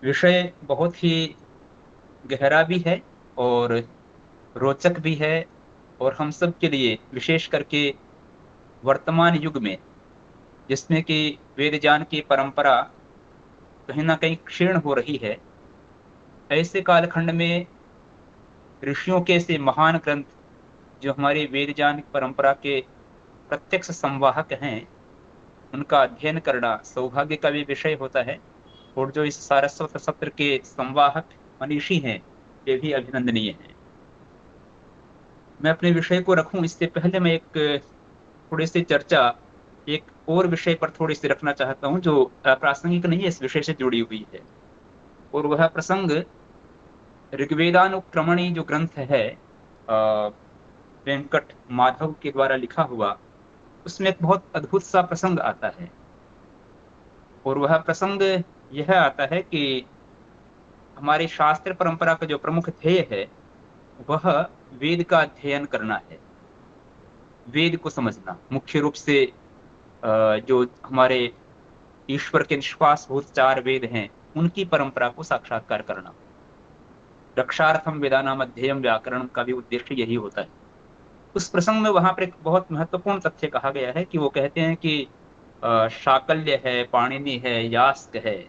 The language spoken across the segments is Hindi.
विषय बहुत ही गहरा भी है और रोचक भी है। और हम सब के लिए, विशेष करके वर्तमान युग में, जिसमें कि वेद ज्ञान की परंपरा कहीं ना कहीं क्षीण हो रही है, ऐसे कालखंड में ऋषियों के ऐसे महान ग्रंथ जो हमारी वेद ज्ञान की परंपरा के प्रत्यक्ष संवाहक हैं, उनका अध्ययन करना सौभाग्य का भी विषय होता है। और जो इस सारस्वत सत्र के संवाहक मनीषी हैं, ये भी अभिनंदनीय हैं। मैं अपने विषय को रखूं इससे पहले मैं एक थोड़ी सी चर्चा एक और विषय पर थोड़ी सी रखना चाहता हूं, जो प्रासंगिक नहीं है, इस विषय से जुड़ी हुई है। और वह प्रसंग ऋग्वेदानुक्रमणी जो ग्रंथ है, अ, वेंकट माधव के द्वारा लिखा हुआ, उसमें एक बहुत अद्भुत सा प्रसंग आता है। और वह प्रसंग यह आता है कि हमारी शास्त्र परंपरा का जो प्रमुख ध्येय है, वह वेद का अध्ययन करना है। वेद को समझना मुख्य रूप से, जो हमारे ईश्वर के निश्वासभूत चार वेद हैं, उनकी परंपरा को साक्षात्कार करना। रक्षार्थम वेदानाम अध्ययन व्याकरण का भी उद्देश्य यही होता है। उस प्रसंग में वहां पर एक बहुत महत्वपूर्ण तथ्य कहा गया है कि वो कहते हैं कि शाकल्य है, पाणिनि है, यास्क है,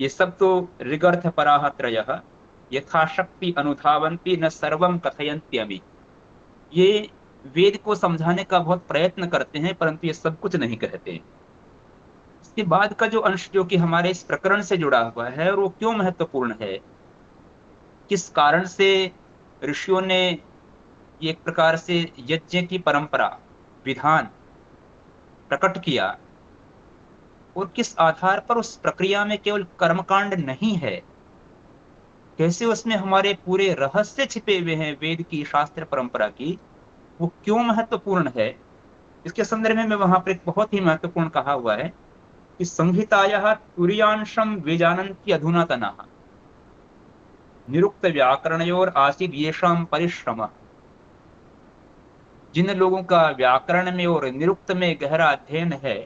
ये सब तो ऋगर्थ पराः त्रयः यथाशक्ति अनुधावन्ति न सर्वम कथयन्त्यमि। ये वेद को समझाने का बहुत प्रयत्न करते हैं, परंतु ये सब कुछ नहीं कहते हैं। इसके बाद का जो अंश जो कि हमारे इस प्रकरण से जुड़ा हुआ है, और वो क्यों महत्वपूर्ण है, किस कारण से ऋषियों ने ये एक प्रकार से यज्ञ की परंपरा, विधान प्रकट किया, और किस आधार पर उस प्रक्रिया में केवल कर्मकांड नहीं है, कैसे उसमें हमारे पूरे रहस्य छिपे हुए हैं वेद की, शास्त्र परंपरा की, वो क्यों महत्वपूर्ण है। इसके संदर्भ में वहां पर एक बहुत ही महत्वपूर्ण कहा हुआ है कि संहितायाः तुरीयांशम वेजानन्ति अधुनातनः निरुक्त व्याकरणयोर आसीद येषाम परिश्रम। जिन लोगों का व्याकरण में और निरुक्त में गहरा अध्ययन है,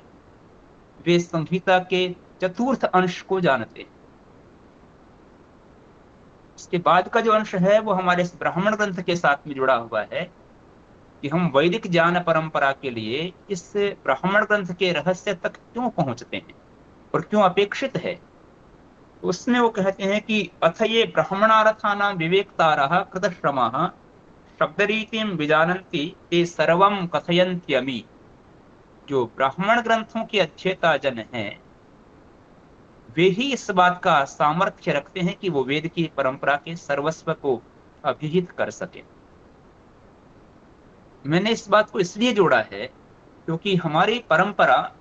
वे संहिता के चतुर्थ अंश को जानते हैं। इसके बाद का जो अंश है वो हमारे इस ब्राह्मण ग्रंथ के साथ में जुड़ा हुआ है कि हम वैदिक ज्ञान परंपरा के लिए इस ब्राह्मण ग्रंथ के रहस्य तक क्यों पहुंचते हैं और क्यों अपेक्षित है। तो उसमें वो कहते हैं कि अथ ये ब्राह्मणार्थानां विवेक्तारः कृतश्रमाः शब्दरीतिं विजानन्ति ते सर्वं कथयन्त्यमि। जो ब्राह्मण ग्रंथों के अध्येता जन हैं, वे ही इस बात का सामर्थ्य रखते हैं कि वो वेद की परंपरा के सर्वस्व को अभिहित कर सके। मैंने इस बात को इसलिए जोड़ा है क्योंकि हमारी परंपरा,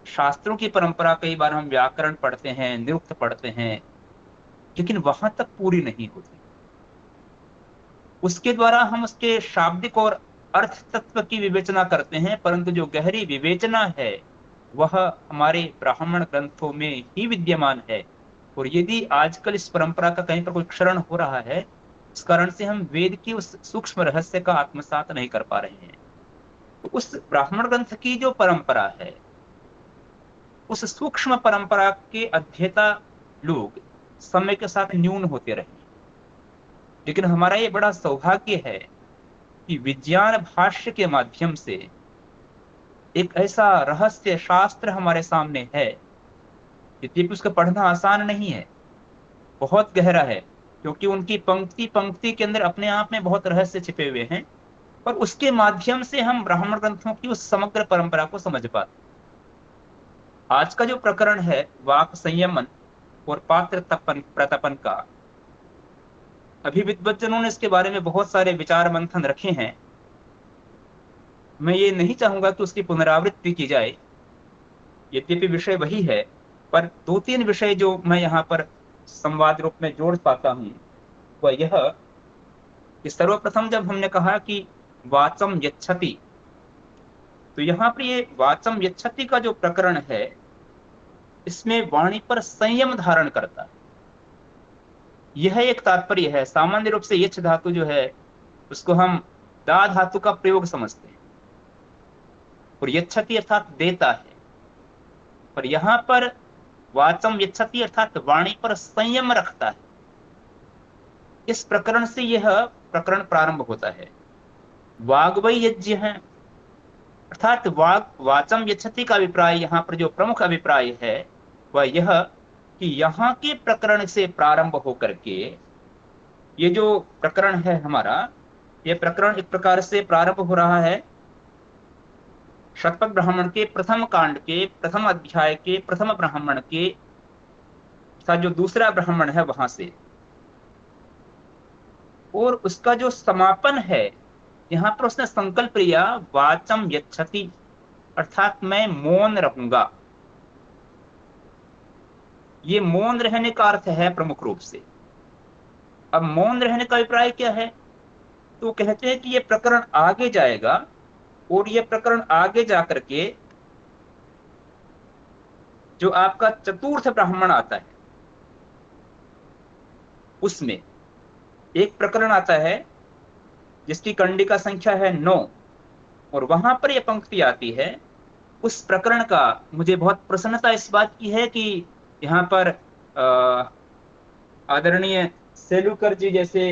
शास्त्रों की परंपरा, कई बार हम व्याकरण पढ़ते हैं, निरुक्त पढ़ते हैं, लेकिन वहां तक पूरी नहीं होती। उसके द्वारा हम उसके शाब्दिक और अर्थ तत्व की विवेचना करते हैं, परंतु जो गहरी विवेचना है वह हमारे ब्राह्मण ग्रंथों में ही विद्यमान है। और यदि आजकल इस परंपरा का कहीं पर कोई क्षरण हो रहा है, इस कारण से हम वेद की उस सूक्ष्म रहस्य का आत्मसात नहीं कर पा रहे हैं। तो उस ब्राह्मण ग्रंथ की जो परंपरा है, उस सूक्ष्म परंपरा के अध्येता लोग समय के साथ न्यून होते रहे। लेकिन हमारा ये बड़ा सौभाग्य है कि विज्ञान भाष्य के माध्यम से एक ऐसा रहस्य शास्त्र हमारे सामने है। यद्यपि उसका पढ़ना आसान नहीं है, बहुत गहरा है, क्योंकि उनकी पंक्ति पंक्ति के अंदर अपने आप में बहुत रहस्य छिपे हुए हैं। पर उसके माध्यम से हम ब्राह्मण ग्रंथों की उस समग्र परंपरा को समझ पाते। आज का जो प्रकरण है वाक संयमन और पात्र तपन प्रतपन का, अभी विद्वज्जनों ने इसके बारे में बहुत सारे विचार मंथन रखे हैं। मैं ये नहीं चाहूंगा कि उसकी पुनरावृत्ति की जाए, यद्यपि विषय वही है, पर दो तीन विषय जो मैं यहाँ पर संवाद रूप में जोड़ पाता हूँ, वह यह कि सर्वप्रथम जब हमने कहा कि वाचम यच्छति, तो यहाँ पर ये वाचम यच्छति का जो प्रकरण है, इसमें वाणी पर संयम धारण करता है, यह एक तात्पर्य है। सामान्य रूप से यच्छ धातु जो है, उसको हम दा धातु का प्रयोग समझते हैं, और यच्छति अर्थात देता है। पर यहाँ पर वाचम यच्छति अर्थात वाणी पर संयम रखता है। इस प्रकरण से यह प्रकरण प्रारंभ होता है। वाग्वै यज्ञ है, अर्थात वाचम यच्छति का अभिप्राय यहाँ पर जो प्रमुख अभिप्राय है वह यह कि यहाँ के प्रकरण से प्रारंभ होकर के ये जो प्रकरण है हमारा, ये प्रकरण एक प्रकार से प्रारंभ हो रहा है शतपथ ब्राह्मण के प्रथम कांड के प्रथम अध्याय के प्रथम ब्राह्मण के साथ जो दूसरा ब्राह्मण है वहां से, और उसका जो समापन है यहाँ पर उसने संकल्प लिया वाचम यच्छति, अर्थात मैं मौन रहूंगा। ये मौन रहने का अर्थ है प्रमुख रूप से। अब मौन रहने का अभिप्राय क्या है, तो कहते हैं कि ये प्रकरण आगे जाएगा और ये प्रकरण आगे जाकर के जो आपका चतुर्थ ब्राह्मण आता है उसमें एक प्रकरण आता है जिसकी कंडिका संख्या है 9, और वहां पर यह पंक्ति आती है। उस प्रकरण का मुझे बहुत प्रसन्नता इस बात की है कि यहाँ पर आदरणीय सेलुकर जी जैसे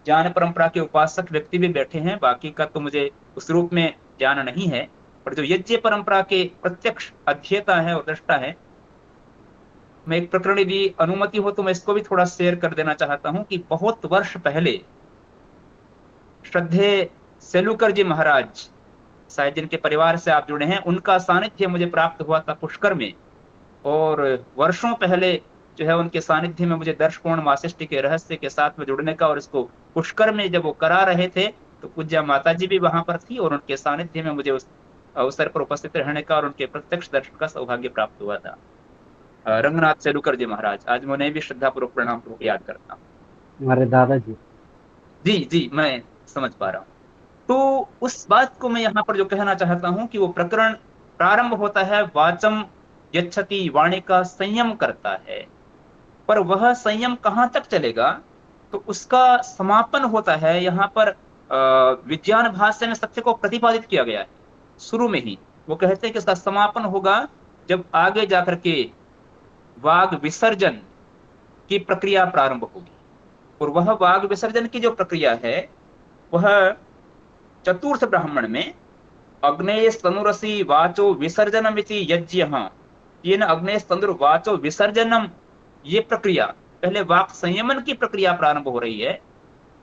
ज्ञान परंपरा के उपासक व्यक्ति भी बैठे हैं, बाकी का तो मुझे उस रूप में ज्ञान नहीं है, पर जो यज्ञ परंपरा के प्रत्यक्ष अध्येता है और दृष्टा है, मैं एक प्रकरण यदि अनुमति हो तो मैं इसको भी थोड़ा शेयर कर देना चाहता हूं कि बहुत वर्ष पहले श्रद्धेय सेलुकर जी महाराज, शायद जिनके परिवार से आप जुड़े हैं, उनका सानिध्य मुझे प्राप्त हुआ था पुष्कर में, और वर्षों पहले जो है उनके सानिध्य में मुझे दर्शपूर्ण वासिष्ठ के रहस्य के साथ में जुड़ने का, और इसको पुष्कर में जब वो करा रहे थे तो पूज्य माता जी भी वहां पर थी और उनके सानिध्य में मुझे उस अवसर पर उपस्थित रहने का और उनके प्रत्यक्ष दर्शन का सौभाग्य प्राप्त हुआ था। रंगनाथ सेलुकर जी महाराज, आज मैं उन्हें भी श्रद्धापूर्वक प्रणाम पूर्वक याद करता हूँ। हमारे दादाजी। जी जी, मैं समझ पा रहा हूँ। तो उस बात को मैं यहाँ पर जो कहना चाहता हूँ कि वो प्रकरण प्रारंभ होता है वाचम यच्छति, वाणी का संयम करता है, पर वह संयम कहाँ तक चलेगा, तो उसका समापन होता है यहाँ पर विज्ञान भाष्य में सत्य को प्रतिपादित किया गया है शुरू में ही। वो कहते हैं कि इसका समापन होगा जब आगे जाकर के वाग विसर्जन की प्रक्रिया प्रारंभ होगी, और वह वाग विसर्जन की जो प्रक्रिया है वह चतुर्थ ब्राह्मण में अग्नेय स्तनुरसी वाचो विसर्जनम इति यज्ञः, येन अग्नेय स्तनुर वाचो विसर्जनम, ये प्रक्रिया पहले वाक संयमन की प्रक्रिया प्रारंभ हो रही है,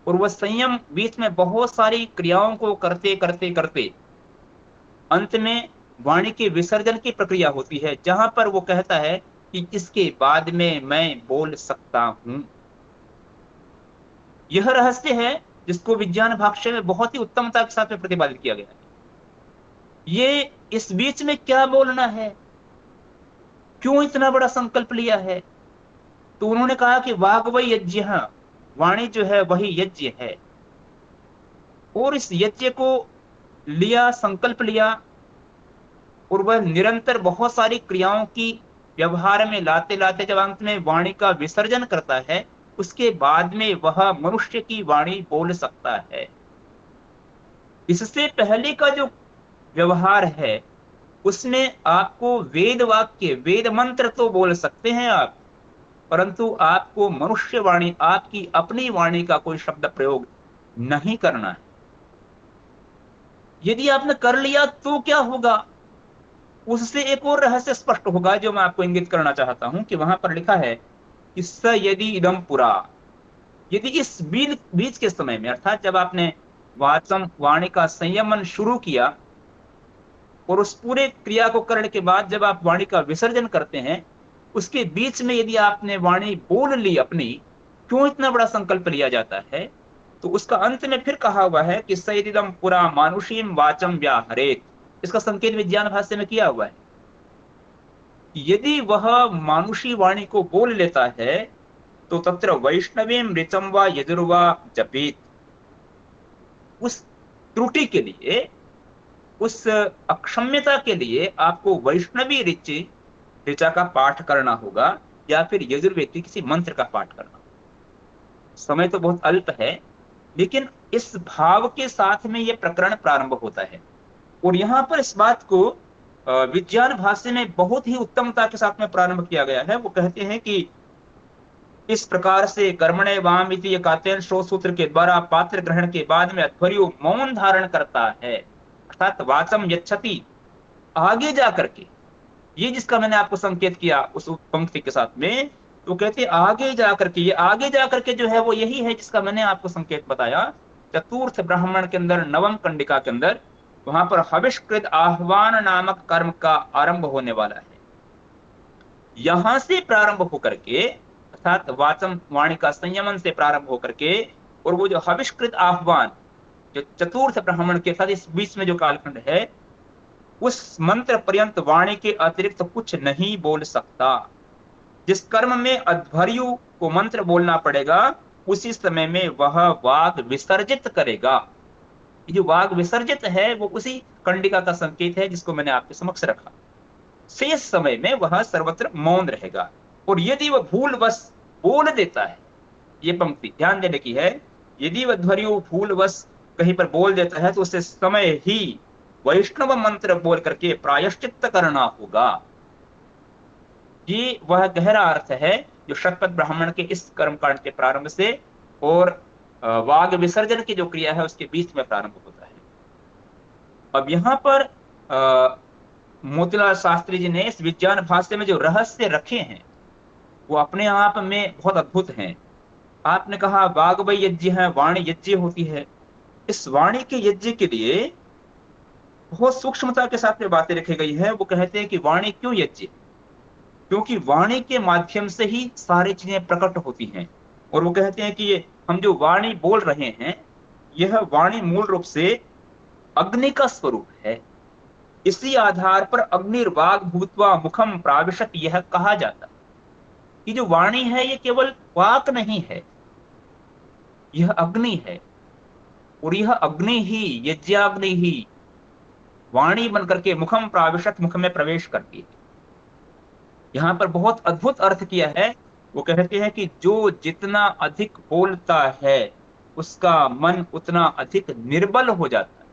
और वह संयम बीच में बहुत सारी क्रियाओं को करते करते करते अंत में वाणी के विसर्जन की प्रक्रिया होती है, जहां पर वो कहता है कि इसके बाद में मैं बोल सकता हूं। यह रहस्य है जिसको विज्ञान भाष्य में बहुत ही उत्तमता के साथ में प्रतिपादित किया गया है। ये इस बीच में क्या बोलना है, क्यों इतना बड़ा संकल्प लिया है, तो उन्होंने कहा कि वाग्वै यज्ञ, वाणी जो है वही यज्ञ है, और इस यज्ञ को लिया, संकल्प लिया, और वह निरंतर बहुत सारी क्रियाओं की व्यवहार में लाते लाते जब अंत में वाणी का विसर्जन करता है, उसके बाद में वह मनुष्य की वाणी बोल सकता है। इससे पहले का जो व्यवहार है उसमें आपको वेद वाक्य, वेद मंत्र तो बोल सकते हैं आप, परंतु आपको मनुष्य वाणी, आपकी अपनी वाणी का कोई शब्द प्रयोग नहीं करना है। यदि आपने कर लिया तो क्या होगा, उससे एक और रहस्य स्पष्ट होगा जो मैं आपको इंगित करना चाहता हूं कि वहां पर लिखा है कि स यदि इदम पुरा, यदि इस बीच के समय में, अर्थात जब आपने वाचम वाणी का संयमन शुरू किया और उस पूरे क्रिया को करने के बाद जब आप वाणी का विसर्जन करते हैं, उसके बीच में यदि आपने वाणी बोल ली अपनी, क्यों इतना बड़ा संकल्प लिया जाता है, तो उसका अंत में फिर कहा हुआ है कि सयदिदम पुरा मानुषीम वाचम व्याहरेत। इसका संकेत विज्ञान भाष्य में किया हुआ है। यदि वह मानुषी वाणी को बोल लेता है तो तत्र वैष्णवीम ऋचम वा यजुर्वा जपेत, उस त्रुटि के लिए, उस अक्षम्यता के लिए आपको वैष्णवी ऋचा का पाठ करना होगा या फिर यजुर्वेद के किसी मंत्र का पाठ करना। समय तो बहुत अल्प है, लेकिन इस भाव के साथ में यह प्रकरण प्रारंभ होता है। और यहां पर इस बात को विज्ञान भाष्य में बहुत ही उत्तमता के साथ में प्रारंभ किया गया है। वो कहते हैं कि इस प्रकार से कर्मणे वाम इति ये कात्यायन श्रोत सूत्र के द्वारा पात्र ग्रहण के बाद में अध्वर्यु मौन धारण करता है, अर्थात वाचम यच्छति, आगे जा करके, ये जिसका मैंने आपको संकेत किया उस पंक्ति के साथ में, तो कहते हैं आगे जा करके, ये आगे जा करके जो है वो यही है जिसका मैंने आपको संकेत बताया चतुर्थ ब्राह्मण के अंदर, नवम कंडिका के अंदर, वहां पर हविष्कृत आह्वान नामक कर्म का आरंभ होने वाला है। यहां से प्रारंभ होकर के, अर्थात वाचम वाणी का संयमन से प्रारंभ होकर के, और वो जो हविष्कृत आह्वान जो चतुर्थ ब्राह्मण के साथ इस बीच में जो कालखंड है, उस मंत्र पर्यंत वाणी के अतिरिक्त कुछ नहीं बोल सकता। जिस कर्म में अध्वर्यु को मंत्र बोलना पड़ेगा, उसी समय में वह वाग विसर्जित करेगा। ये जो वाग विसर्जित है वो उसी कंडिका का संकेत है जिसको मैंने आपके समक्ष रखा। शेष समय में वह सर्वत्र मौन रहेगा। और यदि वह भूलवश बोल देता है, ये पंक्ति ध्यान देने की है, यदि वह ध्वर्यु भूलवश कहीं पर बोल देता है तो उसे समय ही वैष्णव मंत्र बोल करके प्रायश्चित करना होगा। ये वह गहरा अर्थ है जो शतपथ ब्राह्मण के इस कर्मकांड के प्रारंभ से और वाग विसर्जन की जो क्रिया है उसके बीच में प्रारंभ होता है। अब यहाँ पर मोतीलाल शास्त्री जी ने इस विज्ञान भाष्य में जो रहस्य रखे हैं वो अपने आप में बहुत अद्भुत हैं। आपने कहा वाग्वय यज्ञ है, वाणी यज्ञ होती है। इस वाणी के यज्ञ के लिए बहुत सूक्ष्मता के साथ में बातें रखी गई है। वो कहते हैं कि वाणी क्यों यज्ञ, क्योंकि वाणी के माध्यम से ही सारी चीजें प्रकट होती हैं। और वो कहते हैं कि ये हम जो वाणी बोल रहे हैं, यह वाणी मूल रूप से अग्नि का स्वरूप है। इसी आधार पर अग्निर्वाग भूत्वा मुखम प्राविशत यह कहा जाता कि जो वाणी है ये केवल वाक नहीं है, यह अग्नि है। और यह अग्नि ही, यज्ञाग्नि ही वाणी बनकर के मुखम प्राविशत, मुख में प्रवेश करती है। यहां पर बहुत अद्भुत अर्थ किया है। वो कहते हैं कि जो जितना अधिक बोलता है उसका मन उतना अधिक निर्बल हो जाता है।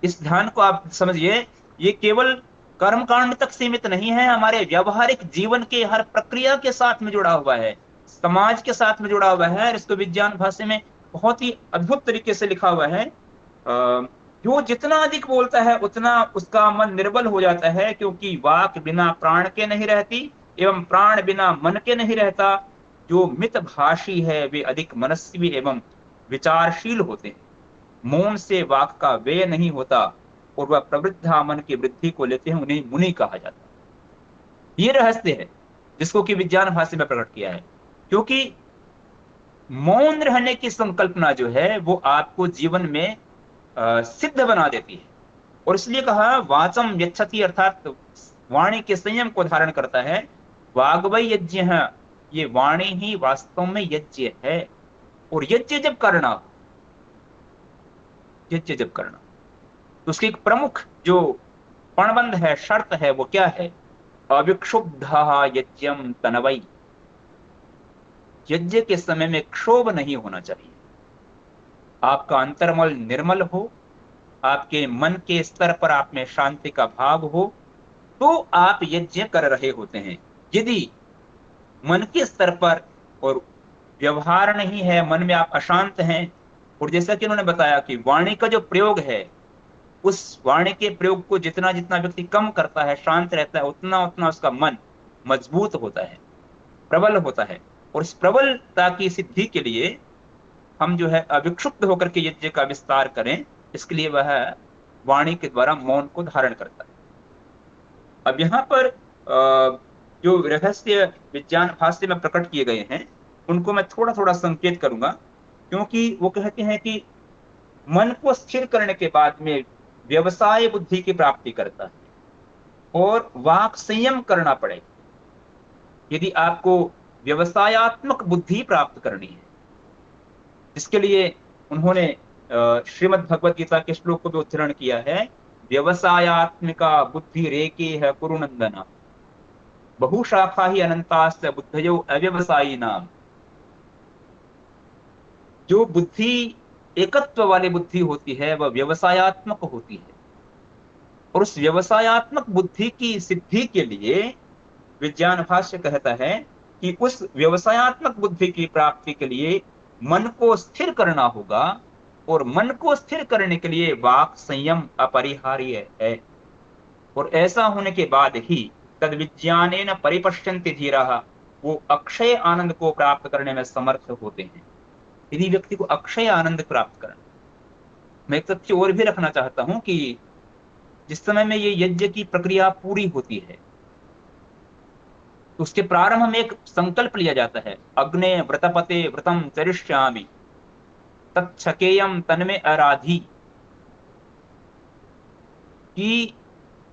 इस ध्यान को आप समझिए, ये केवल कर्मकांड तक सीमित नहीं है, हमारे व्यवहारिक जीवन के हर प्रक्रिया के साथ में जुड़ा हुआ है, समाज के साथ में जुड़ा हुआ है। इसको विज्ञान भाषा में बहुत ही अद्भुत तरीके से लिखा हुआ है। जो जितना अधिक बोलता है उतना उसका मन निर्बल हो जाता है, क्योंकि वाक बिना प्राण के नहीं रहती एवं प्राण बिना मन के नहीं रहता। जो मितभाषी है वे अधिक मनस्वी एवं विचारशील होते हैं। मौन से वाक का व्यय नहीं होता और वह प्रवृद्धा मन की वृद्धि को लेते हैं, उन्हें मुनि कहा जाता है। ये रहस्य है जिसको कि विज्ञान भाष्य में प्रकट किया है। क्योंकि मौन रहने की संकल्पना जो है वो आपको जीवन में सिद्ध बना देती है। और इसलिए कहा वाचम यच्छति, अर्थात वाणी के संयम को धारण करता है। वाग्वय यज्ञ है, ये वाणी ही वास्तव में यज्ञ है। और यज्ञ जब करना, यज्ञ जब करना तो उसकी एक प्रमुख जो पणबंध है, शर्त है, वो क्या है? अविक्षुब्ध यज्ञम तनवई, यज्ञ के समय में क्षोभ नहीं होना चाहिए। आपका अंतर्मल निर्मल हो, आपके मन के स्तर पर आप में शांति का भाव हो, तो आप यज्ञ कर रहे होते हैं। यदि मन के स्तर पर और व्यवहार नहीं है, मन में आप अशांत हैं, और जैसा कि उन्होंने बताया कि वाणी का जो प्रयोग है, उस वाणी के प्रयोग को जितना जितना व्यक्ति कम करता है, शांत रहता है, उतना उतना उसका मन मजबूत होता है, प्रबल होता है। और इस प्रबलता की सिद्धि के लिए हम जो है अविक्षुब्ध होकर के यज्ञ का विस्तार करें, इसके लिए वह वाणी के द्वारा मौन को धारण करता है। अब यहाँ पर जो रहस्य विज्ञान भाष्य में प्रकट किए गए हैं उनको मैं थोड़ा थोड़ा संकेत करूंगा, क्योंकि वो कहते हैं कि मन को स्थिर करने के बाद में व्यवसाय बुद्धि की प्राप्ति करता है और वाक संयम करना पड़ेगा यदि आपको व्यवसायत्मक बुद्धि प्राप्त करनी है। इसके लिए उन्होंने श्रीमद् भगवद गीता के श्लोक को भी उद्धरण किया है। व्यवसायत्मिका बुद्धि रेके है कुरुनंदना, बहुशाखा ही अनंतास्त बुद्धयो अव्यवसायी नाम। जो बुद्धि एकत्व वाली बुद्धि होती है वह व्यवसायत्मक होती है। और उस व्यवसायत्मक बुद्धि की सिद्धि के लिए विज्ञान भाष्य कहता है कि उस व्यवसायत्मक बुद्धि की प्राप्ति के लिए मन को स्थिर करना होगा, और मन को स्थिर करने के लिए वाक संयम अपरिहार्य है। और ऐसा होने के बाद ही तद विज्ञानेन परिपश्यन्ति धीराः, वो अक्षय आनंद को प्राप्त करने में समर्थ होते हैं। यदि व्यक्ति को अक्षय आनंद प्राप्त करना, मैं एक तथ्य और भी रखना चाहता हूं कि जिस समय में ये यज्ञ की प्रक्रिया पूरी होती है तो उसके प्रारंभ में एक संकल्प लिया जाता है, अग्ने व्रतपते व्रतम चरिष्यामि तच्छकेयम तन्मे आराधी, कि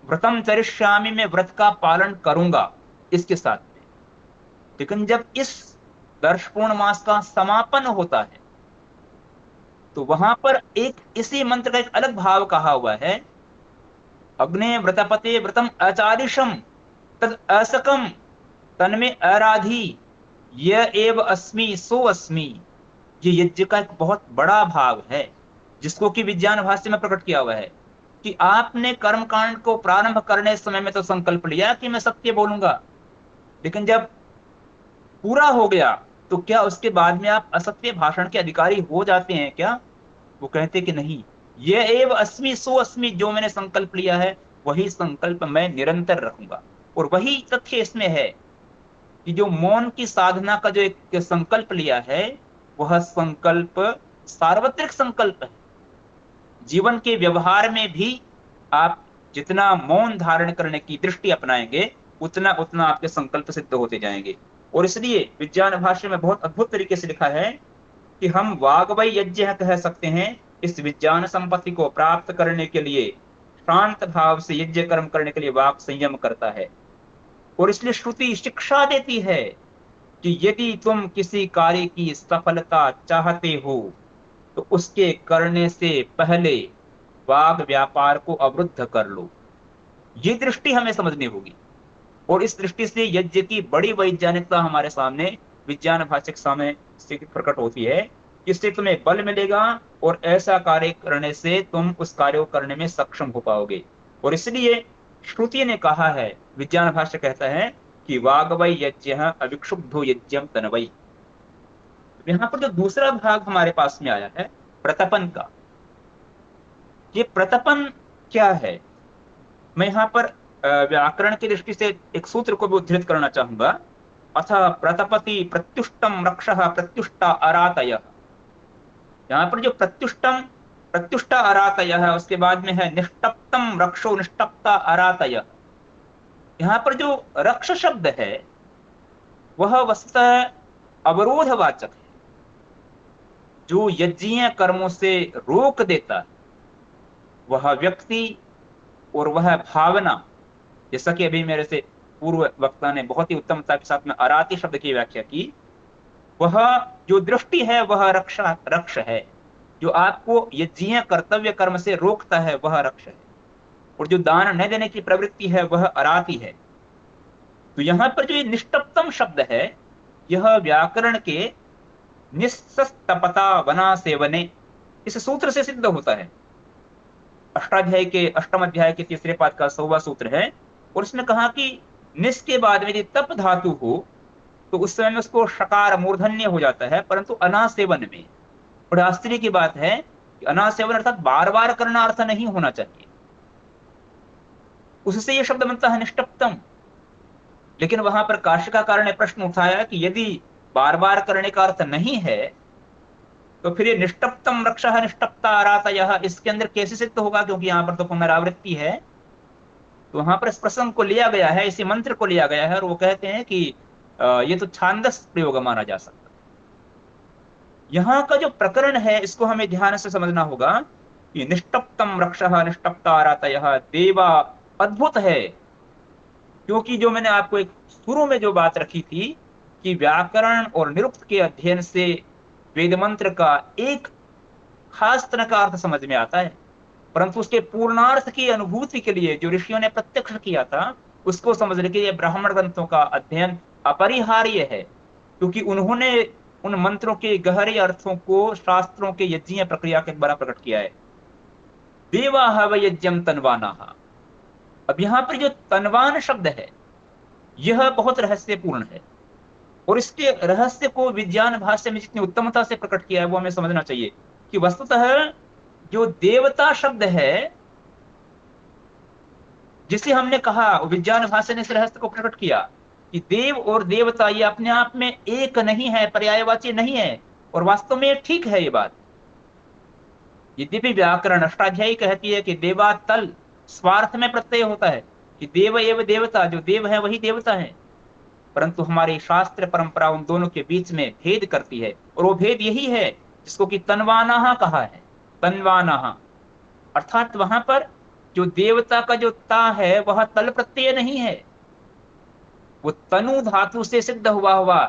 व्रतम चरिष्यामि में व्रत का पालन करूंगा इसके साथ में। लेकिन जब इस वर्ष पूर्ण मास का समापन होता है तो वहां पर एक इसी मंत्र का एक अलग भाव कहा हुआ है, अग्ने व्रतपते व्रतम आचारिषम तद असकम तन्मे आराधी य एव अस्मि सो अस्मि। ये यज्ञ का एक बहुत बड़ा भाव है जिसको कि विज्ञान भाष्य में प्रकट किया हुआ है कि आपने कर्म कांड को प्रारंभ करने समय में तो संकल्प लिया कि मैं सत्य बोलूंगा, लेकिन जब पूरा हो गया तो क्या उसके बाद में आप असत्य भाषण के अधिकारी हो जाते हैं क्या? वो कहते कि नहीं, ये एव अस्मि सो अस्मि, जो मैंने संकल्प लिया है वही संकल्प मैं निरंतर रखूंगा। और वही तथ्य इसमें है कि जो मौन की साधना का जो एक संकल्प लिया है वह संकल्प सार्वत्रिक संकल्प है। जीवन के व्यवहार में भी आप जितना मौन धारण करने की दृष्टि अपनाएंगे उतना उतना आपके संकल्प सिद्ध होते जाएंगे। और इसलिए विज्ञान भाष्य में बहुत अद्भुत तरीके से लिखा है कि हम वाग्वय यज्ञ कह सकते हैं इस विज्ञान संपत्ति को प्राप्त करने के लिए, शांत भाव से यज्ञ कर्म करने के लिए वाक संयम करता है। और इसलिए श्रुति शिक्षा देती है कि यदि तुम किसी कार्य की सफलता चाहते हो तो उसके करने से पहले वाग व्यापार को अवरुद्ध कर लो। ये दृष्टि हमें समझनी होगी। और इस दृष्टि से यज्ञ की बड़ी वैज्ञानिकता हमारे सामने विज्ञान भाष्य के सामने से प्रकट होती है। इससे तुम्हें बल मिलेगा और ऐसा कार्य करने से तुम उस कार्य को करने में सक्षम हो पाओगे। और इसलिए श्रुति ने कहा है, विज्ञान भाष्य कहता है कि वाग्वै यज्ञ अविक्षुब्धो यज्ञम तनवै। यहाँ पर जो दूसरा भाग हमारे पास में आया है प्रतपन का, ये प्रतपन क्या है? मैं यहाँ पर व्याकरण की दृष्टि से एक सूत्र को भी उद्धृत करना चाहूंगा, अथ प्रतपति प्रत्युष्टम रक्षः प्रत्युष्टा अरातयः। यहाँ पर जो प्रत्युष्टम प्रत्युष्टा अरातयः है उसके बाद में है निष्टप्तम रक्षो निष्टप्ता अरातयः। यहाँ पर जो रक्ष शब्द है वह वस्तुतः अवरोधवाचक है, जो यज्ञीय कर्मों से रोक देता है वह व्यक्ति और वह भावना। जैसा कि अभी मेरे से पूर्व वक्ता ने बहुत ही उत्तमता के साथ में अराती शब्द की व्याख्या की, वह जो दृष्टि है वह रक्ष है, जो आपको यज्ञीय कर्तव्य कर्म से रोकता है वह रक्ष है, और जो दान न देने की प्रवृत्ति है वह अराती है। तो यहाँ पर जो ये निष्टप्तम शब्द है यह व्याकरण के निस्तपता वना सेवने इस सूत्र से सिद्ध होता है। अष्टाध्याय के अष्टम अध्याय के तीसरे पाद का 100वां सूत्र है, और इसमें कहा कि निस के बाद में यदि तप धातु हो तो उस समय में उसको शकार मूर्धन्य हो जाता है, परंतु अनासेवन में। बड़े आश्चर्य की बात है कि अनासेवन अर्थात बार बार करना अर्थ नहीं होना चाहिए, उससे यह शब्द बनता है निष्टप्तम। लेकिन वहां पर काशिकाकार ने प्रश्न उठाया कि यदि बार बार करने का अर्थ नहीं है तो फिर ये निष्टप्तम रक्षः निष्टप्ता अरातयः इसके अंदर कैसे सिद्ध होगा, क्योंकि यहाँ पर तो पुनरावृत्ति है। तो वहां पर इस प्रसंग को लिया गया है, इसी मंत्र को लिया गया है, और वो कहते हैं कि ये तो छांदस प्रयोग माना जा सकता है। यहाँ का जो प्रकरण है इसको हमें ध्यान से समझना होगा कि निष्टप्तम रक्षः निष्टप्ता अरातयः देवा अद्भुत है, क्योंकि जो मैंने आपको एक शुरू में जो बात रखी थी कि व्याकरण और निरुक्त के अध्ययन से वेद मंत्र का एक खास तरह का अर्थ समझ में आता है, परंतु उसके पूर्णार्थ की अनुभूति के लिए जो ऋषियों ने प्रत्यक्ष किया था उसको समझने के लिए ब्राह्मण ग्रंथों का अध्ययन अपरिहार्य है, क्योंकि उन्होंने उन मंत्रों के गहरे अर्थों को शास्त्रों के यज्ञीय प्रक्रिया के द्वारा प्रकट किया है। देवा हव यज्ञम तन्वानाः, अब यहाँ पर जो तनवान शब्द है यह बहुत रहस्यपूर्ण है, और इसके रहस्य को विज्ञान भाष्य में जितनी उत्तमता से प्रकट किया है वो हमें समझना चाहिए कि वस्तुतः जो देवता शब्द है जिसे हमने कहा, विज्ञान भाष्य ने इस रहस्य को प्रकट किया कि देव और देवता ये अपने आप में एक नहीं है, पर्यायवाची नहीं है, और वास्तव में ठीक है ये बात। यद्यपि व्याकरण अष्टाध्यायी कहती है कि देवा तल स्वार्थ में प्रत्यय होता है कि देव एव देवता, जो देव है वही देवता है, परंतु हमारी शास्त्र परंपरा उन दोनों के बीच में भेद करती है, और वो भेद यही है जिसको कि तन्वानाहा कहा है। तन्वानाहा अर्थात वहां पर जो देवता का जो ता है वह तल प्रत्यय नहीं है, वो तनु धातु से सिद्ध हुआ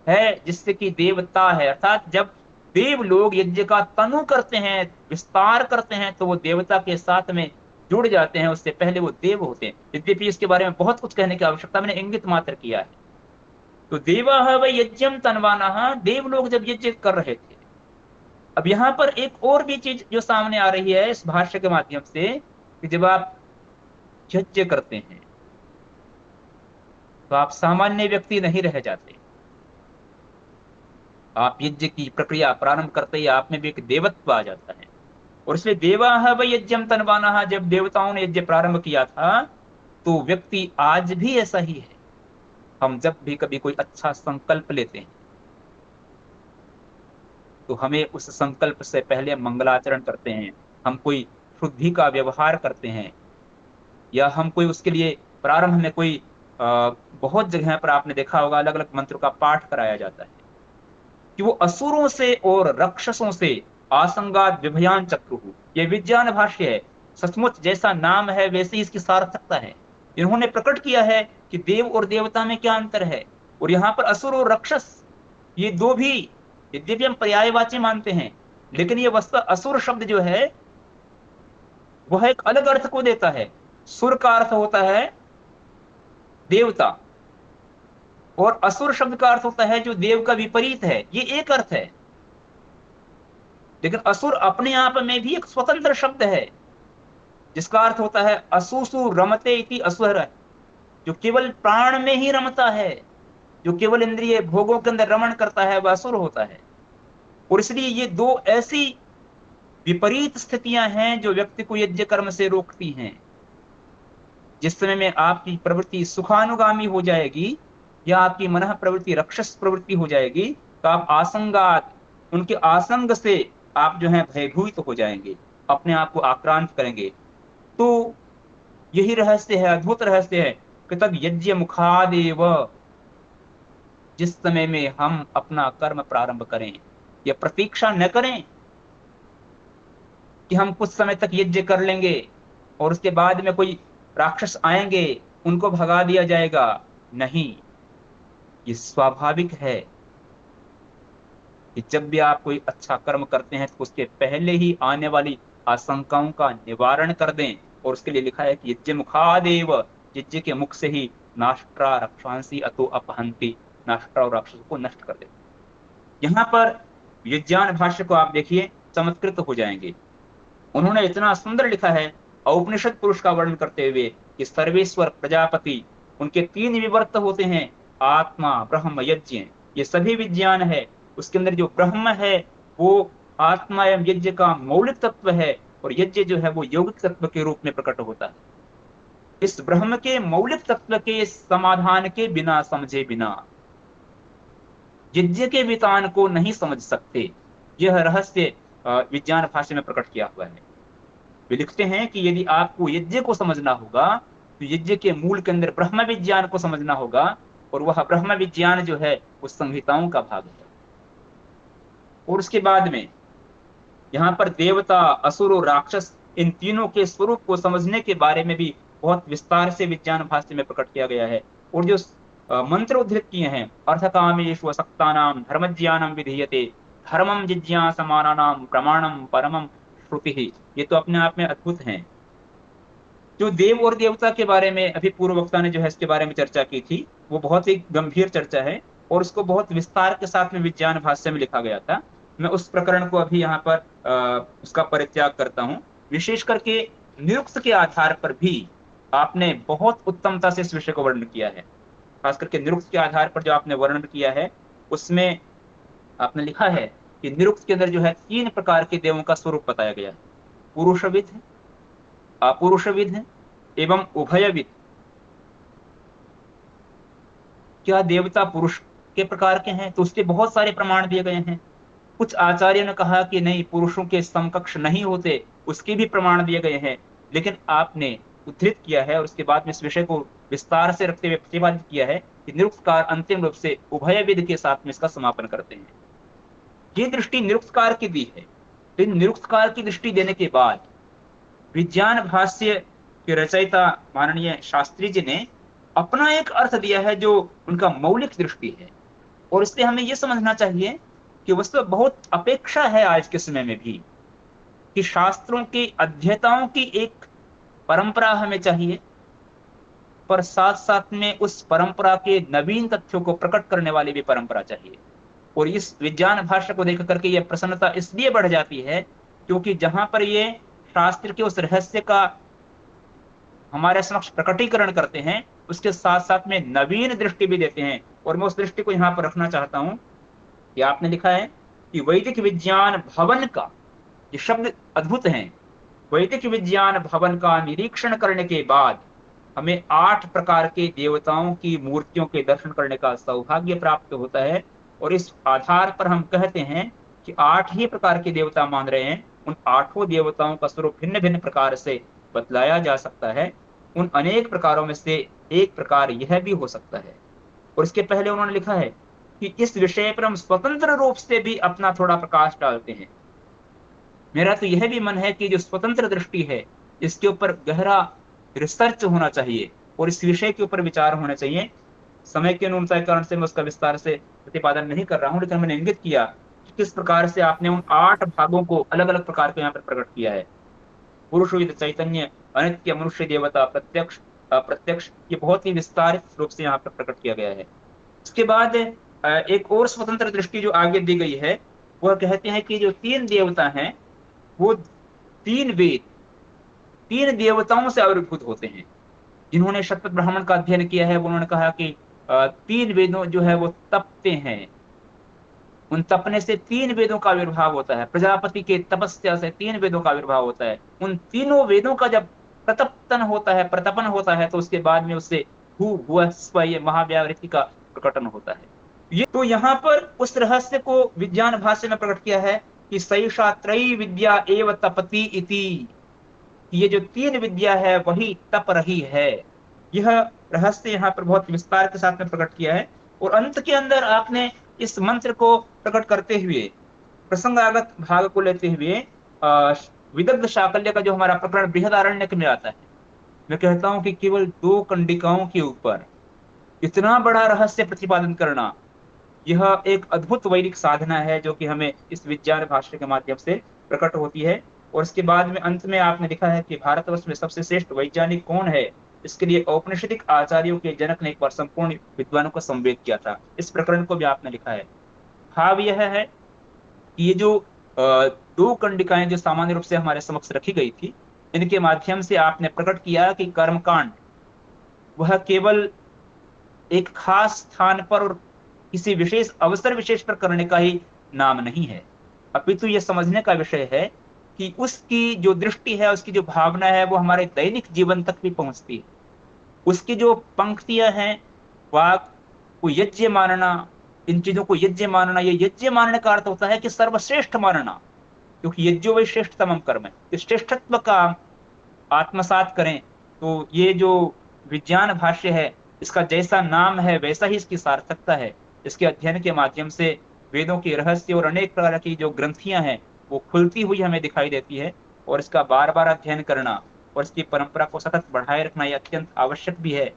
है, जिससे कि देवता है। अर्थात जब देव लोग यज्ञ का तनु करते हैं, विस्तार करते हैं, तो वो देवता के साथ में जुड़ जाते हैं, उससे पहले वो देव होते हैं। यद्यपि इसके बारे में बहुत कुछ कहने की आवश्यकता, मैंने इंगित मात्र किया है। तो देवा वै यज्ञम तन्वाना, देव लोग जब यज्ञ कर रहे थे। अब यहाँ पर एक और भी चीज जो सामने आ रही है इस भाष्य के माध्यम से, कि जब आप यज्ञ करते हैं तो आप सामान्य व्यक्ति नहीं रह जाते, आप यज्ञ की प्रक्रिया प्रारंभ करते ही आप में भी एक देवत्व आ जाता है। और इसलिए देवा वै यज्ञम तन्वाना, जब देवताओं ने यज्ञ प्रारंभ किया था तो व्यक्ति आज भी ऐसा ही है। हम जब भी कभी कोई अच्छा संकल्प लेते हैं तो हमें उस संकल्प से पहले मंगलाचरण करते हैं, हम कोई शुद्धि का व्यवहार करते हैं, या हम कोई उसके लिए प्रारंभ में कोई बहुत जगह पर आपने देखा होगा अलग अलग मंत्र का पाठ कराया जाता है कि वो असुरों से और राक्षसों से आसंगात विभयान चक्रु, ये विज्ञान भाष्य है। सचमुच जैसा नाम है वैसे ही इसकी सार्थकता है। इन्होंने प्रकट किया है कि देव और देवता में क्या अंतर है, और यहाँ पर असुर और राक्षस ये दो भी यद्यपि हम पर्यायवाची मानते हैं, लेकिन ये वस्तु असुर शब्द जो है वह एक अलग अर्थ को देता है। सुर का अर्थ होता है देवता, और असुर शब्द का अर्थ होता है जो देव का विपरीत है, ये एक अर्थ है। लेकिन असुर अपने आप में भी एक स्वतंत्र शब्द है जिसका अर्थ होता है असुसु रमते इति असुर, जो केवल प्राण में ही रमता है, जो केवल इंद्रिय भोगों के अंदर रमण करता है, वह असुर होता है। और इसलिए ये दो ऐसी विपरीत स्थितियां हैं जो व्यक्ति को यज्ञ कर्म से रोकती हैं। जिस समय में आपकी प्रवृत्ति सुखानुगामी हो जाएगी या आपकी मन प्रवृत्ति राक्षस प्रवृत्ति हो जाएगी, तो आप आसंगात, उनके आसंग से आप जो है भयभीत हो जाएंगे, अपने आप को आक्रांत करेंगे। तो यही रहस्य है, अद्भुत रहस्य है कि तब यज्ञ मुखादेव, जिस समय में हम अपना कर्म प्रारंभ करें, या प्रतीक्षा न करें कि हम कुछ समय तक यज्ञ कर लेंगे और उसके बाद में कोई राक्षस आएंगे उनको भगा दिया जाएगा। नहीं, ये स्वाभाविक है कि जब भी आप कोई अच्छा कर्म करते हैं तो उसके पहले ही आने वाली आशंकाओं का निवारण कर दें। और उसके लिए लिखा है कि यज्ञ मुखादेव, यज्ञ के मुख से ही नाष्ट्रा रक्षांसी अतो अपहंती, नाष्ट्रा और राक्षसों को नष्ट कर देते। यहाँ पर विज्ञान भाष्य को आप देखिए, चमत्कृत हो जाएंगे। उन्होंने इतना सुंदर लिखा है औपनिषद पुरुष का वर्णन करते हुए कि सर्वेश्वर प्रजापति, उनके तीन विवर्त होते हैं, आत्मा ब्रह्म यज्ञ, ये सभी विज्ञान है। उसके अंदर जो ब्रह्म है वो आत्मा एवं यज्ञ का मौलिक तत्व है, और यज्ञ जो है वो यौगिक तत्व के रूप में प्रकट होता है। इस ब्रह्म के मौलिक तत्व के समाधान के बिना, समझे बिना यज्ञ के वितान को नहीं समझ सकते। यह रहस्य विज्ञान भाष्य में प्रकट किया हुआ है। वे लिखते हैं कि यदि आपको यज्ञ को समझना होगा तो यज्ञ के मूल के अंदर ब्रह्म विज्ञान को समझना होगा, और वह ब्रह्म विज्ञान जो है उस संहिताओं का भाग है। और उसके बाद में यहाँ पर देवता, असुर और राक्षस, इन तीनों के स्वरूप को समझने के बारे में भी बहुत विस्तार से विज्ञान भाष्य में प्रकट किया गया है। और जो मंत्र उद्धृत किए हैं, अर्थकामेषु असक्तानां धर्मज्ञानं विधीयते, धर्मं जिज्ञासमानानां प्रमाणं परमं श्रुति, ये तो अपने आप में अद्भुत हैं। जो देव और देवता के बारे में अभी पूर्व वक्ता ने जो है इसके बारे में चर्चा की थी, वो बहुत ही गंभीर चर्चा है और उसको बहुत विस्तार के साथ में विज्ञान भाष्य में लिखा गया था। मैं उस प्रकरण को अभी यहाँ पर उसका परित्याग करता हूँ। विशेष करके निरुक्त के आधार पर भी आपने बहुत उत्तमता से इस विषय को वर्णन किया है। खास करके निरुक्त के आधार पर जो आपने वर्णन किया है, उसमें आपने लिखा है कि निरुक्त के अंदर जो है 3 प्रकार के देवों का स्वरूप बताया गया है। पुरुषविद है, अपुरुषविद है एवं उभयविद। क्या देवता पुरुष के प्रकार के हैं? तो उसके बहुत सारे प्रमाण दिए गए हैं। कुछ आचार्यों ने कहा कि नहीं, पुरुषों के समकक्ष नहीं होते, उसके भी प्रमाण दिए गए हैं। लेकिन आपने उद्धृत किया है और उसके बाद में इस विषय को विस्तार से रखते हुए प्रतिपादित किया है कि निरुक्तकार अंतिम रूप से उभयविद के साथ में इसका समापन करते हैं। ये दृष्टि निरुक्तकार की दी है। तो निरुक्तकार की दृष्टि देने के बाद विज्ञान भाष्य के रचयिता माननीय शास्त्री जी ने अपना एक अर्थ दिया है जो उनका मौलिक दृष्टि है। और इसलिए हमें यह समझना चाहिए कि वस्तु बहुत अपेक्षा है आज के समय में भी कि शास्त्रों की अध्येताओं की एक परंपरा हमें चाहिए, पर साथ साथ में उस परंपरा के नवीन तथ्यों को प्रकट करने वाली भी परंपरा चाहिए। और इस विज्ञान भाष्य को देख करके यह प्रसन्नता इसलिए बढ़ जाती है क्योंकि जहां पर ये शास्त्र के उस रहस्य का हमारे समक्ष प्रकटीकरण करते हैं, उसके साथ साथ में नवीन दृष्टि भी देते हैं। और मैं उस दृष्टि को यहां पर रखना चाहता हूं कि आपने लिखा है कि वैदिक विज्ञान भवन का, ये शब्द अद्भुत हैं, वैदिक विज्ञान भवन का निरीक्षण करने के बाद हमें 8 प्रकार के देवताओं की मूर्तियों के दर्शन करने का सौभाग्य प्राप्त होता है। और इस आधार पर हम कहते हैं कि 8 ही प्रकार के देवता मान रहे हैं। उन 8 देवताओं का स्वरूप भिन्न भिन्न प्रकार से बतलाया जा सकता है। उन अनेक प्रकारों में से एक प्रकार यह भी हो सकता है। और इसके पहले उन्होंने लिखा है कि इस विषय पर हम स्वतंत्र रूप से भी अपना थोड़ा प्रकाश डालते हैं। मेरा तो यह भी मन है कि जो स्वतंत्र दृष्टि है, इसके ऊपर गहरा रिसर्च होना चाहिए और इस विषय के ऊपर विचार होना चाहिए। समय के न्यूनता के कारण से मैं उसका विस्तार से प्रतिपादन नहीं कर रहा हूं, लेकिन मैंने इंगित किया कि किस प्रकार से आपने उन 8 भागों को अलग अलग प्रकार के यहाँ पर प्रकट किया है। पुरुष चैतन्य, अनित्य, मनुष्य, देवता, प्रत्यक्ष, अप्रत्यक्ष, ये बहुत ही विस्तारित रूप से यहाँ पर प्रकट किया गया है। उसके बाद एक और स्वतंत्र दृष्टि जो आगे दी गई है, वह कहते हैं कि जो 3 देवता हैं वो 3 वेद 3 देवताओं से आविर्भूत होते हैं। जिन्होंने शतपथ ब्राह्मण का अध्ययन किया है, उन्होंने कहा कि 3 वेदों जो है वो तपते हैं। उन तपने से 3 वेदों का आविर्भाव होता है। प्रजापति के तपस्या से 3 वेदों का आविर्भाव होता है। उन तीनों वेदों का जब प्रतपतन होता है, प्रतपन होता है, तो उसके बाद में उससे भू भुव स्व, ये महाव्यावृत्ति का प्रकटन होता है। ये तो यहाँ पर उस रहस्य को विज्ञान भाष्य में प्रकट किया है कि सैषा त्रयी विद्या एव तपति इति। ये जो 3 विद्या है वही तप रही है। यह रहस्य यहाँ पर बहुत विस्तार के साथ में प्रकट किया है। और अंत के अंदर आपने इस मंत्र को प्रकट करते हुए, प्रसंगागत भाग को लेते हुए, विदग्ध शाकल्य का जो हमारा प्रकरण बृहदारण्यक में आता है, मैं कहता हूं कि केवल 2 कंडिकाओं के ऊपर इतना बड़ा रहस्य प्रतिपादन करना, यह एक अद्भुत वैदिक साधना है जो कि हमें इस विज्ञान भाष्य के माध्यम से प्रकट होती है। और इसके बाद में अंत में आपने लिखा है कि भारतवर्ष में सबसे श्रेष्ठ वैज्ञानिक कौन है, इसके लिए औपनिषदिक आचार्यों के जनक ने एक बार संपूर्ण विद्वानों को संवेद किया था। इस प्रकरण को भी आपने लिखा है। भाव यह है कि ये जो 2 कंडिकाएं जो सामान्य रूप से हमारे समक्ष रखी गई थी, इनके माध्यम से आपने प्रकट किया कि कर्मकांड वह केवल एक खास स्थान पर और किसी विशेष अवसर विशेष पर करने का ही नाम नहीं है, अपितु यह समझने का विषय है कि उसकी जो दृष्टि है, उसकी जो भावना है, वो हमारे दैनिक जीवन तक भी पहुंचती है। उसकी जो पंक्तियां हैं, वाक को यज्ञ मानना, इन चीजों को यज्ञ मानना, ये यज्ञ मानने का अर्थ होता है कि सर्वश्रेष्ठ मानना, क्योंकि यज्ञो वही श्रेष्ठतम कर्म है। इस श्रेष्ठत्व का आत्मसात करें तो ये जो विज्ञान भाष्य है, इसका जैसा नाम है वैसा ही इसकी सार्थकता है। इसके अध्ययन के माध्यम से वेदों के रहस्य और अनेक प्रकार की जो ग्रंथियां हैं वो खुलती हुई हमें दिखाई देती है। और इसका बार बार अध्ययन करना और इसकी परंपरा को सतत बढ़ाए रखना यह अत्यंत आवश्यक भी है।